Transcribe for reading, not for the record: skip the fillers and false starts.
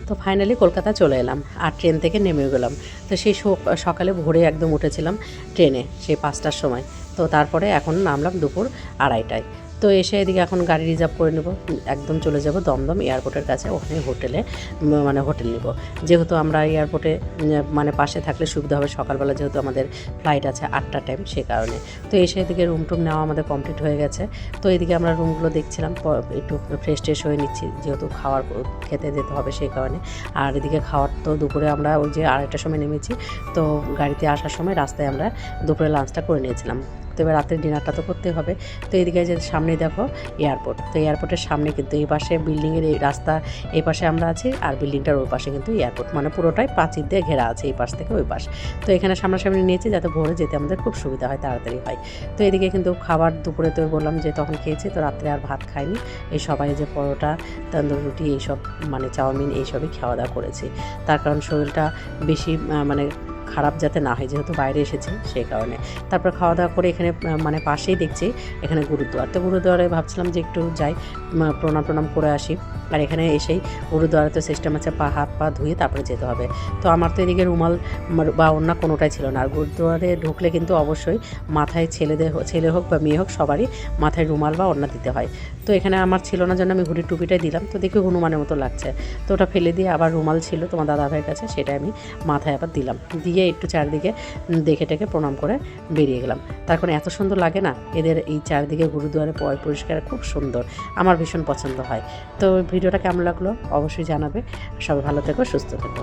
তো ফাইনালি কলকাতা চলে এলাম আর ট্রেন থেকে নেমে গেলাম। তো সেই সকালে ভোরে একদম উঠেছিলাম ট্রেনে সেই 5টার সময়। তো তারপরে এখন নামলাম দুপুর 2:30টায়। তো এসে এদিকে এখন গাড়ি রিজার্ভ করে নেব, একদম চলে যাব দমদম এয়ারপোর্টের কাছে, ওখানে হোটেলে মানে হোটেল নিব। যেহেতু আমরা এয়ারপোর্টে মানে পাশে থাকলে সুবিধা হবে, সকালবেলা যেহেতু আমাদের ফ্লাইট আছে 8টা টাইম, সে কারণে। তো এসে এদিকে রুম টুম নেওয়া আমাদের কমপ্লিট হয়ে গেছে। তো এদিকে আমরা রুমগুলো দেখছিলাম, একটু ফ্রেশ ট্রেশ হয়ে নিচ্ছি, যেহেতু খেতে যেতে হবে সেই কারণে। আর এদিকে খাওয়ার তো দুপুরে আমরা ওই যে 2:30টার সময় নেমেছি, তো গাড়িতে আসার সময় রাস্তায় আমরা দুপুরে লাঞ্চটা করে নিয়েছিলাম। তো এবার রাতের ডিনারটা তো করতে হবে। তো এদিকে যে সামনে দেখো এয়ারপোর্ট, তো এয়ারপোর্টের সামনে কিন্তু এই পাশে বিল্ডিংয়ের এই রাস্তা, এই পাশে আমরা আছি, আর বিল্ডিংটার ওই পাশে কিন্তু এয়ারপোর্ট, মানে পুরোটাই প্রাচীর দিয়ে ঘেরা আছে এই পাশ থেকে ওই পাশ। তো এখানে সামনাসামনি নিয়েছি যাতে ভোরে যেতে আমাদের খুব সুবিধা হয়, তাড়াতাড়ি হয়। তো এদিকে কিন্তু খাবার দুপুরে তো বললাম যে তখন খেয়েছি, তো রাত্রে আর ভাত খাইনি। এই সবাই যে পরোটা, তন্দুর রুটি, এইসব মানে চাউমিন এইসবই খাওয়া দাওয়া করেছি। তার কারণ শরীরটা বেশি মানে খারাপ যাতে না হয়, যেহেতু বাইরে এসেছি সেই কারণে। তারপর খাওয়া দাওয়া করে এখানে মানে পাশেই দেখছি এখানে গুরুদুয়ার। তো গুরুদুয়ারে ভাবছিলাম যে একটু যাই, প্রণাম করে আসি। আর এখানে এসেই গুরুদুয়ারাতে সিস্টেম আছে হাত পা ধুয়ে তারপরে যেতে হবে। তো আমার তো এদিকে রুমাল বা অন্য কোনোটাই ছিল না। আর গুরুদুয়ারে ঢুকলে কিন্তু অবশ্যই মাথায় ছেলে হোক বা মেয়ে হোক সবারই মাথায় রুমাল বা ওড়না দিতে হয়। তো এখানে আমার ছিল না জন্য আমি ঘুড়ির টুপিটাই দিলাম। তো দেখি হনুমানের মতো লাগছে, তো ওটা ফেলে দিয়ে আবার রুমাল ছিল তোমার দাদাভাইয়ের কাছে, সেটা আমি মাথায় আবার দিলাম, দিয়ে একটু চারদিকে দেখে টেকে প্রণাম করে বেরিয়ে গেলাম। তার কারণ এত সুন্দর লাগে না এদের এই চারদিকে গুরুদুয়ারে পরিষ্কার, খুব সুন্দর, আমার ভীষণ পছন্দ হয়। তো ভিডিওটা কেমন লাগলো অবশ্যই জানাবে। সবাই ভালো থেকো, সুস্থ থেকো।